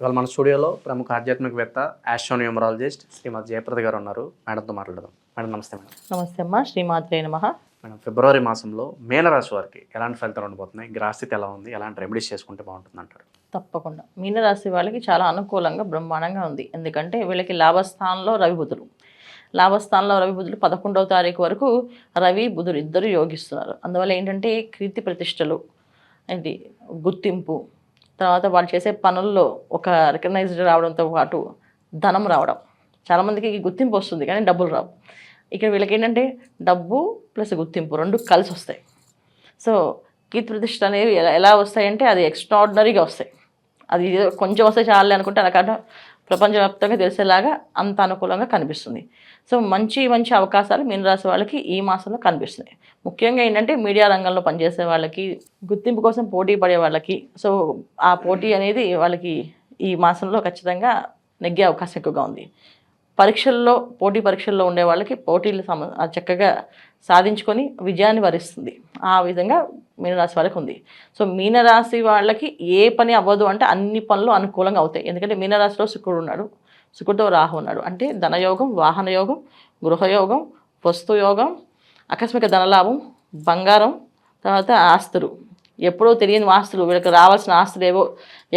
ఇవాళ మన స్టూడియోలో ప్రముఖ ఆధ్యాత్మికవేత్త ఆస్ట్రోన్యూమరాలజిస్ట్ శ్రీమతి జయప్రద గారు ఉన్నారు. మేడంతో మాట్లాడదాం. మేడం నమస్తే. మేడం నమస్తే అమ్మా. శ్రీమాత్రే నమః. మేడం, ఫిబ్రవరి మాసంలో మీనరాశి వారికి ఎలాంటి ఫలితాలు ఉండబోతున్నాయి? గ్రహస్థితి ఎలా ఉంది? ఎలాంటి రెమెడీస్ చేసుకుంటే బాగుంటుంది అంటారు? తప్పకుండా మీనరాశి వాళ్ళకి చాలా అనుకూలంగా బ్రహ్మాండంగా ఉంది. ఎందుకంటే వీళ్ళకి లాభస్థానంలో రవి బుధులు, లాభస్థానంలో రవి బుధులు 11వ తారీఖు వరకు రవి బుధులు ఇద్దరు యోగిస్తున్నారు. అందువల్ల ఏంటంటే కీర్తి ప్రతిష్టలు, ఇది గుర్తింపు, తర్వాత వాళ్ళు చేసే పనుల్లో ఒక రికగ్నైజ్డ్ రావడంతో పాటు ధనం రావడం. చాలామందికి గుర్తింపు వస్తుంది కానీ డబ్బులు రావు. ఇక్కడ వీళ్ళకి ఏంటంటే డబ్బు ప్లస్ గుర్తింపు రెండు కలిసి వస్తాయి. సో కీర్తి ప్రతిష్ట అనేవి ఎలా వస్తాయంటే అది ఎక్స్ట్రాడినరీగా వస్తాయి. అది కొంచెం వస్తే చాలే అనుకుంటే అలా కాదు, ప్రపంచవ్యాప్తంగా తెలిసేలాగా అంత అనుకూలంగా కనిపిస్తుంది. సో మంచి మంచి అవకాశాలు మీనరాశి వాళ్ళకి ఈ మాసంలో కనిపిస్తున్నాయి. ముఖ్యంగా ఏంటంటే మీడియా రంగంలో పనిచేసే వాళ్ళకి, గుర్తింపు కోసం పోటీ పడే వాళ్ళకి, సో ఆ పోటీ అనేది వాళ్ళకి ఈ మాసంలో ఖచ్చితంగా నెగ్గే అవకాశం ఎక్కువగా ఉంది. పరీక్షల్లో, పోటీ పరీక్షల్లో ఉండే వాళ్ళకి పోటీలు చక్కగా సాధించుకొని విజయాన్ని వరిస్తుంది. ఆ విధంగా మీనరాశి వాళ్ళకి ఉంది. సో మీనరాశి వాళ్ళకి ఏ పని అవ్వదు అంటే అన్ని పనులు అనుకూలంగా అవుతాయి. ఎందుకంటే మీనరాశిలో శుక్రుడు ఉన్నాడు, శుక్రుడితో రాహు ఉన్నాడు. అంటే ధనయోగం, వాహన యోగం, గృహయోగం, వస్తు యోగం, ఆకస్మిక ధనలాభం, బంగారం, తర్వాత ఆస్తులు, ఎప్పుడో తెలియని ఆస్తులు, వీళ్ళకి రావాల్సిన ఆస్తులు ఏవో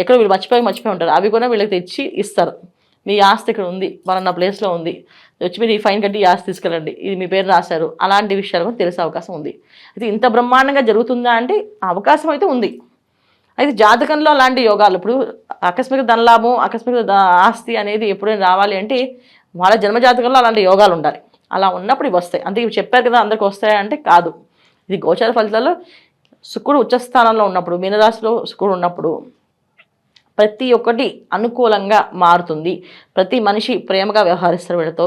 ఎక్కడో వీళ్ళు మర్చిపోయి ఉంటారు, అవి కూడా వీళ్ళకి తెచ్చి ఇస్తారు. మీ ఆస్తి ఇక్కడ ఉంది, మన ప్లేస్లో ఉంది, వచ్చి మీరు ఈ ఫైన్ కట్టి ఈ ఆస్తి తీసుకెళ్ళండి, ఇది మీ పేరు రాశారు, అలాంటి విషయాలు కూడా తెలిసే అవకాశం ఉంది. అయితే ఇంత బ్రహ్మాండంగా జరుగుతుందా అంటే అవకాశం అయితే ఉంది. అయితే జాతకంలో అలాంటి యోగాలు, ఇప్పుడు ఆకస్మిక ధనలాభం, ఆకస్మిక ఆస్తి అనేది ఎప్పుడైనా రావాలి అంటే వాళ్ళ జన్మజాతకంలో అలాంటి యోగాలు ఉండాలి. అలా ఉన్నప్పుడు ఇవి వస్తాయి. అంటే ఇవి చెప్పారు కదా అందరికి వస్తాయంటే కాదు. ఇది గోచార ఫలితాల్లో శుక్రుడు ఉచ్చస్థానంలో ఉన్నప్పుడు, మీనరాశిలో శుక్రుడు ఉన్నప్పుడు ప్రతి ఒక్కటి అనుకూలంగా మారుతుంది. ప్రతి మనిషి ప్రేమగా వ్యవహరిస్తారు వీళ్ళతో.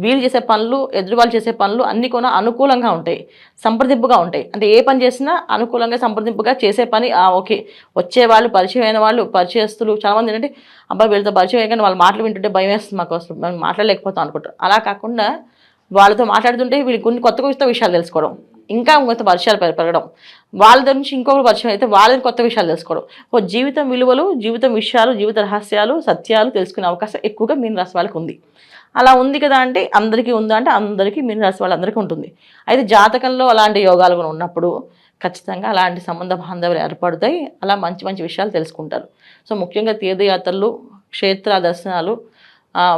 వీళ్ళు చేసే పనులు, ఎదురు వాళ్ళు చేసే పనులు అన్నీ కూడా అనుకూలంగా ఉంటాయి, సంప్రదింపుగా ఉంటాయి. అంటే ఏ పని చేసినా అనుకూలంగా సంప్రదింపుగా చేసే పని ఓకే. వచ్చేవాళ్ళు, పరిచయం అయిన వాళ్ళు, పరిచయస్తులు చాలామంది ఏంటంటే అబ్బాయి వీళ్ళతో పరిచయం అయ్యాక వాళ్ళ మాటలు వింటుంటే భయం వేస్తుంది, మాకు అసలు మేము మాట్లాడలేకపోతాం అనుకుంటారు. అలా కాకుండా వాళ్ళతో మాట్లాడుతుంటే వీళ్ళకి కొన్ని కొత్త విషయాలు తెలుసుకోవడం, ఇంకా కొంత పరిచయాలు పెరగడం, వాళ్ళ నుంచి ఇంకొకరు పరిచయం అయితే వాళ్ళని కొత్త విషయాలు తెలుసుకోవడం, జీవితం విలువలు, జీవితం విషయాలు, జీవిత రహస్యాలు, సత్యాలు తెలుసుకునే అవకాశం ఎక్కువగా మీనరాశి వాళ్ళకి ఉంది. అలా ఉంది కదా అంటే అందరికీ ఉందా అంటే అందరికీ, మీనరాశి వాళ్ళందరికీ ఉంటుంది. అయితే జాతకంలో అలాంటి యోగాలు కూడా ఉన్నప్పుడు ఖచ్చితంగా అలాంటి సంబంధ బాంధవ్యాలు ఏర్పడతాయి. అలా మంచి మంచి విషయాలు తెలుసుకుంటారు. సో ముఖ్యంగా తీర్థయాత్రలు, క్షేత్ర దర్శనాలు,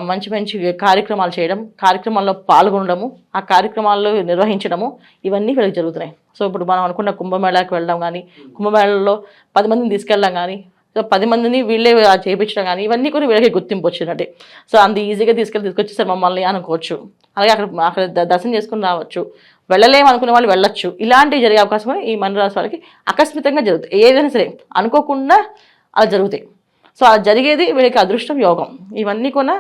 మంచి మంచి కార్యక్రమాలు చేయడం, కార్యక్రమాల్లో పాల్గొనడము, ఆ కార్యక్రమాల్లో నిర్వహించడము, ఇవన్నీ వీళ్ళకి జరుగుతున్నాయి. సో ఇప్పుడు మనం అనుకున్న కుంభమేళాకి వెళ్ళడం కానీ, కుంభమేళలో 10 మందిని తీసుకెళ్ళడం కానీ, సో 10 మందిని వీళ్ళే చేయించడం కానీ, ఇవన్నీ కూడా వీళ్ళకి గుర్తింపు వచ్చినట్టే. సో అంత ఈజీగా తీసుకొచ్చేసారు మమ్మల్ని అనుకోవచ్చు. అలాగే అక్కడ దర్శనం చేసుకుని రావచ్చు, వెళ్ళలేము అనుకునే వాళ్ళు వెళ్ళొచ్చు. ఇలాంటివి జరిగే అవకాశం ఈ మీనరాశి వాళ్ళకి ఆకస్మికంగా జరుగుతాయి. ఏదైనా సరే అనుకోకుండా అలా జరుగుతాయి. సో అలా జరిగేది వీళ్ళకి అదృష్టం, యోగం. ఇవన్నీ కూడా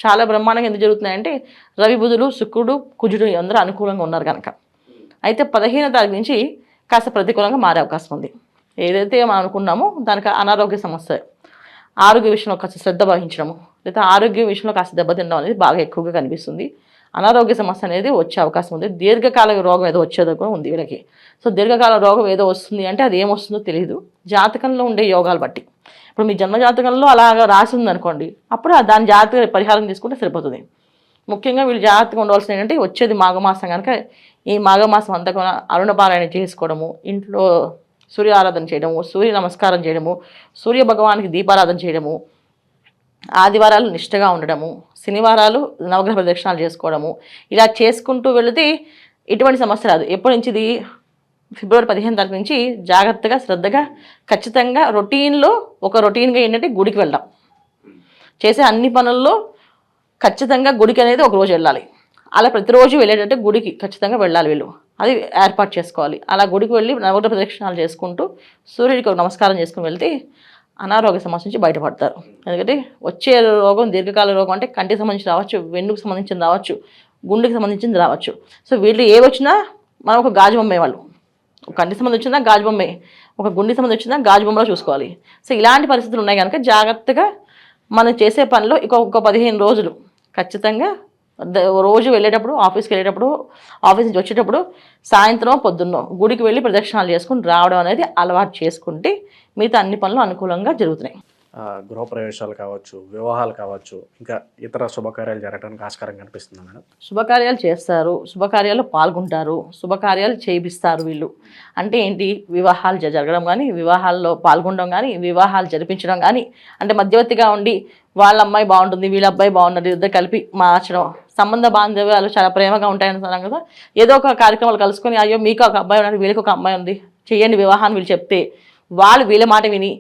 చాలా బ్రహ్మాండంగా ఎందుకు జరుగుతున్నాయంటే రవి బుధులు, శుక్రుడు, కుజుడు అందరూ అనుకూలంగా ఉన్నారు కనుక. అయితే 15వ తారీఖు నుంచి కాస్త ప్రతికూలంగా మారే అవకాశం ఉంది. ఏదైతే మనం అనుకున్నామో దానికి అనారోగ్య సమస్య, ఆరోగ్య విషయంలో కాస్త శ్రద్ధ వహించడము, లేదా ఆరోగ్య విషయంలో కాస్త దెబ్బతినడం అనేది బాగా ఎక్కువగా కనిపిస్తుంది. అనారోగ్య సమస్య అనేది వచ్చే అవకాశం ఉంది. దీర్ఘకాల రోగం ఏదో వచ్చేది కూడా ఉంది వీళ్ళకి. సో దీర్ఘకాల రోగం ఏదో వస్తుంది అంటే అది ఏమొస్తుందో తెలియదు, జాతకంలో ఉండే యోగాలు బట్టి. ఇప్పుడు మీ జన్మ జాతకంలో అలాగా రాసి ఉందనుకోండి, అప్పుడు దాని జాతక పరిహారం తీసుకుంటే సరిపోతుంది. ముఖ్యంగా వీళ్ళు జాగ్రత్తగా ఉండవలసిన ఏంటంటే వచ్చేది మాఘమాసం కనుక ఈ మాఘమాసం అంతా కూడా అరుణపారాయణ చేసుకోవడము, ఇంట్లో సూర్య ఆరాధన చేయడము, సూర్య నమస్కారం చేయడము, సూర్య భగవానికి దీపారాధన చేయడము, ఆదివారాలు నిష్ఠగా ఉండడము, శనివారాలు నవగ్రహ ప్రదక్షిణాలు చేసుకోవడము, ఇలా చేసుకుంటూ వెళితే ఎటువంటి సమస్య రాదు. ఎప్పటి నుంచి ఇది ఫిబ్రవరి 15వ తారీఖు నుంచి జాగ్రత్తగా, శ్రద్ధగా, ఖచ్చితంగా రొటీన్గా ఏంటంటే గుడికి వెళ్ళడం, చేసే అన్ని పనుల్లో ఖచ్చితంగా గుడికి అనేది ఒక రోజు వెళ్ళాలి. అలా ప్రతిరోజు వెళ్ళేటట్టు గుడికి ఖచ్చితంగా వెళ్ళాలి వీళ్ళు, అది ఏర్పాటు చేసుకోవాలి. అలా గుడికి వెళ్ళి నవగ్రహ ప్రదక్షిణాలు చేసుకుంటూ సూర్యుడికి నమస్కారం చేసుకుని వెళ్తే అనారోగ్య సమస్య నుంచి బయటపడతారు. ఎందుకంటే వచ్చే రోగం దీర్ఘకాల రోగం అంటే కంటికి సంబంధించి రావచ్చు, వెన్నుకు సంబంధించింది రావచ్చు, గుండెకి సంబంధించింది రావచ్చు. సో వీళ్ళు ఏ వచ్చినా మనం ఒక గాజు బొమ్మే, వాళ్ళు ఒక కంటి సంబంధం వచ్చిందా గాజు బొమ్మే, ఒక గుండె సంబంధం వచ్చిందా గాజు బొమ్మలో చూసుకోవాలి. సో ఇలాంటి పరిస్థితులు ఉన్నాయి కనుక జాగ్రత్తగా మనం చేసే పనిలో ఒక 15 రోజులు ఖచ్చితంగా రోజు వెళ్ళేటప్పుడు, ఆఫీస్కి వెళ్ళేటప్పుడు, ఆఫీస్ నుంచి వచ్చేటప్పుడు సాయంత్రం పొద్దున్నో గుడికి వెళ్ళి ప్రదక్షిణాలు చేసుకుని రావడం అనేది అలవాటు చేసుకుంటే మిగతా అన్ని పనులు అనుకూలంగా జరుగుతున్నాయి. గృహప్రవేశాలు కావచ్చు, వివాహాలు కావచ్చు, ఇంకా ఇతర శుభకార్యాలు జరగడానికి ఆస్కారం కనిపిస్తుంది మేడం. శుభకార్యాలు చేస్తారు, శుభకార్యాల్లో పాల్గొంటారు, శుభకార్యాలు చేయిస్తారు వీళ్ళు. అంటే ఏంటి, వివాహాలు జరగడం కానీ, వివాహాల్లో పాల్గొనడం కానీ, వివాహాలు జరిపించడం కానీ, అంటే మధ్యవర్తిగా ఉండి వాళ్ళ అమ్మాయి బాగుంటుంది, వీళ్ళ అబ్బాయి బాగున్నారు, ఇద్దరు కలిపి మార్చడం, సంబంధ బాంధవ్యాలు చాలా ప్రేమగా ఉంటాయని కదా. ఏదో ఒక కార్యక్రమాలు కలుసుకొని, అయ్యో మీకు ఒక అబ్బాయి ఉన్నారు, వీళ్ళకి ఒక అమ్మాయి ఉంది, చెయ్యండి వివాహాన్ని వీళ్ళు చెప్తే వాళ్ళు వీళ్ళ మాట విని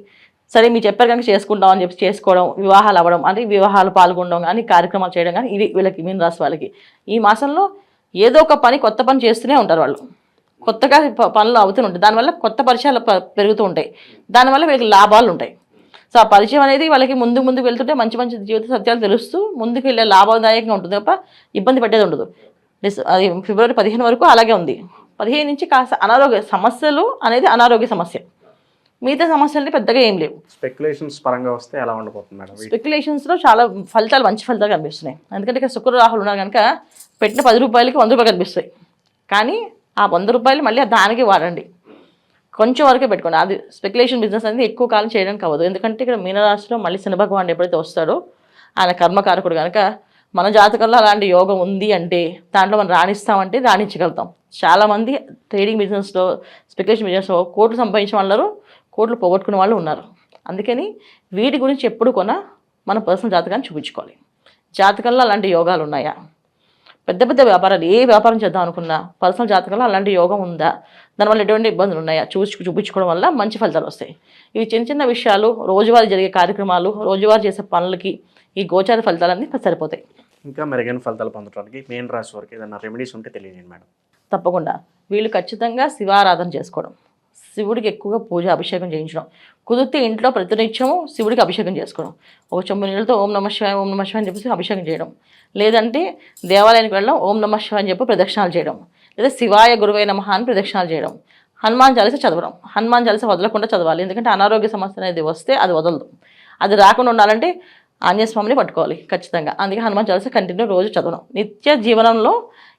సరే మీరు చెప్పారు కనుక చేసుకుంటాం అని చెప్పి చేసుకోవడం, వివాహాలు అవ్వడం, అంటే వివాహాలు పాల్గొనడం కానీ, కార్యక్రమాలు చేయడం కానీ, ఇది వీళ్ళకి మీన రాశి వాళ్ళకి ఈ మాసంలో ఏదో ఒక పని, కొత్త పని చేస్తూనే ఉంటారు వాళ్ళు. కొత్తగా పనులు అవుతూ ఉంటాయి, దానివల్ల కొత్త పరిచయాలు పెరుగుతూ ఉంటాయి, దానివల్ల వీళ్ళకి లాభాలు ఉంటాయి. సో ఆ పరిచయం అనేది వాళ్ళకి ముందుకు వెళ్తుంటే మంచి మంచి జీవిత సత్యాలు తెలుస్తూ ముందుకు వెళ్ళే లాభదాయకంగా ఉంటుంది తప్ప ఇబ్బంది పెట్టేది ఉండదు. అది ఫిబ్రవరి 15 వరకు అలాగే ఉంది. 15 నుంచి కాస్త అనారోగ్య సమస్యలు అనేది అనారోగ్య సమస్య, మిగతా సమస్యలు పెద్దగా ఏం లేవు. స్పెక్యులేషన్స్ పరంగా వస్తే ఎలా ఉండబోతుంది మేడం? స్పెక్యులేషన్స్లో చాలా ఫలితాలు, మంచి ఫలితాలు కనిపిస్తున్నాయి. ఎందుకంటే ఇక్కడ శుక్ర రాహులు ఉన్నారు కనుక పెట్టిన 10 రూపాయలకి 100 రూపాయలు కనిపిస్తాయి. కానీ ఆ 100 రూపాయలు మళ్ళీ దానికి వాడండి, కొంచెం వరకే పెట్టుకోండి. అది స్పెక్యులేషన్ బిజినెస్ అనేది ఎక్కువ కాలం చేయడానికి అవ్వదు. ఎందుకంటే ఇక్కడ మీనరాశిలో మళ్ళీ శని భగవానుడు ఎప్పుడైతే వస్తాడో ఆయన కర్మకారకుడు కనుక మన జాతకంలో అలాంటి యోగం ఉంది అంటే దాంట్లో మనం రాణిస్తామంటే రాణించగలుగుతాం. చాలామంది ట్రేడింగ్ బిజినెస్లో, స్పెక్యులేషన్ బిజినెస్లో కోట్లు సంపాదించిన వాళ్ళు, కోట్లు పోగొట్టుకునే వాళ్ళు ఉన్నారు. అందుకని వీటి గురించి ఎప్పుడు కొన్నా మన పర్సనల్ జాతకాన్ని చూపించుకోవాలి. జాతకంలో అలాంటి యోగాలు ఉన్నాయా, పెద్ద పెద్ద వ్యాపారాలు ఏ వ్యాపారం చేద్దాం అనుకున్నా పర్సనల్ జాతకంలో అలాంటి యోగం ఉందా, దానివల్ల ఎటువంటి ఇబ్బందులు ఉన్నాయా చూపించుకోవడం వల్ల మంచి ఫలితాలు వస్తాయి. ఇవి చిన్న చిన్న విషయాలు, రోజువారీ జరిగే కార్యక్రమాలు, రోజువారీ చేసే పనులకి ఈ గోచార ఫలితాలన్నీ సరిపోతాయి. ఇంకా మెరుగైన ఫలితాలు పొందడానికి మీన రాశి వారికి ఏదైనా రెమెడీస్ ఉంటే తెలియజేయండి మేడం. తప్పకుండా వీళ్ళు ఖచ్చితంగా శివారాధన చేసుకోవడం, శివుడికి ఎక్కువగా పూజ అభిషేకం చేయించడం, కుదిరితే ఇంట్లో ప్రతినిత్యము శివుడికి అభిషేకం చేసుకోవడం, ఒక చెంబు నీళ్ళతో ఓం నమః శివాయ ఓం నమః శివాయ అని చెప్పేసి అభిషేకం చేయడం, లేదంటే దేవాలయానికి వెళ్ళడం ఓం నమః శివాయ అని చెప్పి ప్రదక్షిణాలు చేయడం, లేదా శివాయ గురువే నమః అని ప్రదక్షిణాలు చేయడం, హనుమాన్ చాలీసా చదవడం. హనుమాన్ చాలీసా వదలకుండా చదవాలి, ఎందుకంటే అనారోగ్య సమస్య అనేది వస్తే అది వదలదు. అది రాకుండా ఉండాలంటే ఆంజనేయ స్వామిని పట్టుకోవాలి ఖచ్చితంగా. అందుకే హనుమాన్ చాలీసా కంటిన్యూ రోజు చదవడం, నిత్య జీవనంలో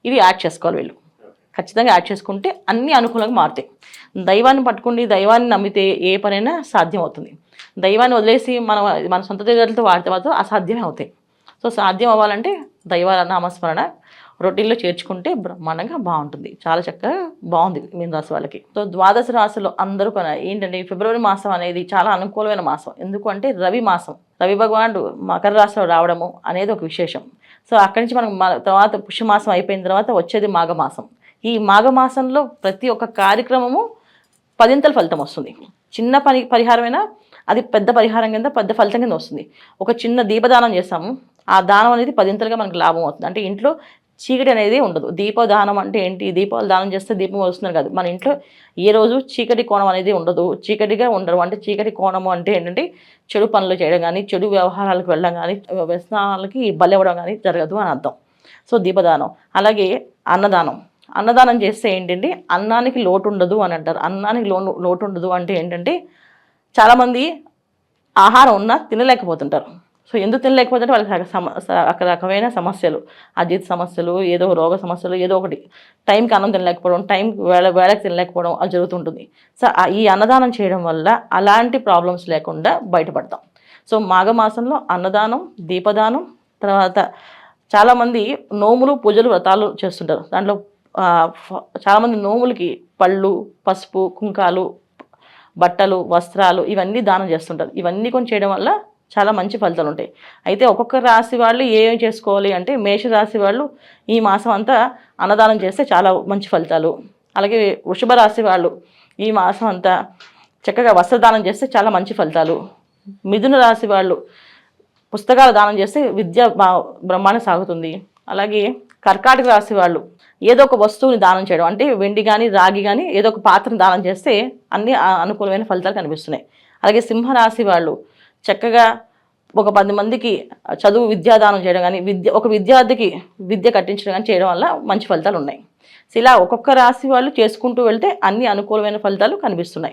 ఇవి యాడ్ చేసుకోవాలి. వీళ్ళు ఖచ్చితంగా యాడ్ చేసుకుంటే అన్ని అనుకూలంగా మారుతాయి. దైవాన్ని పట్టుకుండి దైవాన్ని నమ్మితే ఏ పనైనా సాధ్యం అవుతుంది. దైవాన్ని వదిలేసి మన సొంత దగ్గరతో వాడితే మాత్రం అసాధ్యమే అవుతాయి. సో సాధ్యం అవ్వాలంటే దైవ నామస్మరణ రొటీన్లో చేర్చుకుంటే బ్రహ్మాండంగా బాగుంటుంది. చాలా చక్కగా బాగుంది మీన రాశి వాళ్ళకి. సో ద్వాదశ రాశిలో అందరూ ఏంటంటే ఫిబ్రవరి మాసం అనేది చాలా అనుకూలమైన మాసం. ఎందుకంటే రవి మాసం, రవి భగవానుడు మకర రాశిలో రావడము అనేది ఒక విశేషం. సో అక్కడి నుంచి మనం తర్వాత పుష్యమాసం అయిపోయిన తర్వాత వచ్చేది మాఘమాసం. ఈ మాఘమాసంలో ప్రతి ఒక్క కార్యక్రమము 10ంతల ఫలితం వస్తుంది. చిన్న పరిహారమైనా అది పెద్ద పరిహారం కింద, పెద్ద ఫలితం కింద వస్తుంది. ఒక చిన్న దీపదానం చేస్తాము, ఆ దానం అనేది 10ంతలుగా మనకు లాభం అవుతుంది. అంటే ఇంట్లో చీకటి అనేది ఉండదు. దీపదానం అంటే ఏంటి, దీపాలు దానం చేస్తే దీపం వస్తున్నారు కాదు, మన ఇంట్లో ఏ రోజు చీకటి కోణం అనేది ఉండదు, చీకటిగా ఉండరు. అంటే చీకటి కోణము అంటే ఏంటంటే చెడు పనులు చేయడం కానీ, చెడు వ్యవహారాలకు వెళ్ళడం కానీ, వ్యసనాలకి బలివ్వడం కానీ జరగదు అని అర్థం. సో దీపదానం. అలాగే అన్నదానం చేస్తే ఏంటంటే అన్నానికి లోటు ఉండదు అని అంటారు. అన్నానికి లోటు ఉండదు అంటే ఏంటంటే చాలామంది ఆహారం ఉన్నా తినలేకపోతుంటారు. సో ఎందుకు తినలేకపోతుంటే వాళ్ళకి రకరకమైన సమస్యలు, అజీత సమస్యలు, ఏదో రోగ సమస్యలు, ఏదో ఒకటి టైంకి అన్నం తినలేకపోవడం, టైంకి వేళకి తినలేకపోవడం అది జరుగుతుంటుంది. సో ఈ అన్నదానం చేయడం వల్ల అలాంటి ప్రాబ్లమ్స్ లేకుండా బయటపడతాం. సో మాఘమాసంలో అన్నదానం, దీపదానం, తర్వాత చాలామంది నోములు, పూజలు, వ్రతాలు చేస్తుంటారు. దాంట్లో చాలామంది నోములకి పళ్ళు, పసుపు, కుంకాలు, బట్టలు, వస్త్రాలు ఇవన్నీ దానం చేస్తుంటారు. ఇవన్నీ కొన్ని చేయడం వల్ల చాలా మంచి ఫలితాలు ఉంటాయి. అయితే ఒక్కొక్క రాశి వాళ్ళు ఏం చేసుకోవాలి అంటే, మేషరాశి వాళ్ళు ఈ మాసం అంతా అన్నదానం చేస్తే చాలా మంచి ఫలితాలు. అలాగే వృషభ రాశి వాళ్ళు ఈ మాసం అంతా చక్కగా వస్త్రదానం చేస్తే చాలా మంచి ఫలితాలు. మిథున రాశి వాళ్ళు పుస్తకాలు దానం చేస్తే విద్య బ్రహ్మాండం సాగుతుంది. అలాగే కర్కాటక రాశి వాళ్ళు ఏదో ఒక వస్తువుని దానం చేయడం, అంటే వెండి కానీ రాగి కానీ ఏదో ఒక పాత్రను దానం చేస్తే అన్ని అనుకూలమైన ఫలితాలు కనిపిస్తున్నాయి. అలాగే సింహరాశి వాళ్ళు చక్కగా ఒక 10 మందికి చదువు విద్యాదానం చేయడం కానీ, ఒక విద్యార్థికి విద్య కట్టించడం కానీ చేయడం వల్ల మంచి ఫలితాలు ఉన్నాయి. ఇలా ఒక్కొక్క రాశి వాళ్ళు చేసుకుంటూ వెళ్తే అన్ని అనుకూలమైన ఫలితాలు కనిపిస్తున్నాయి.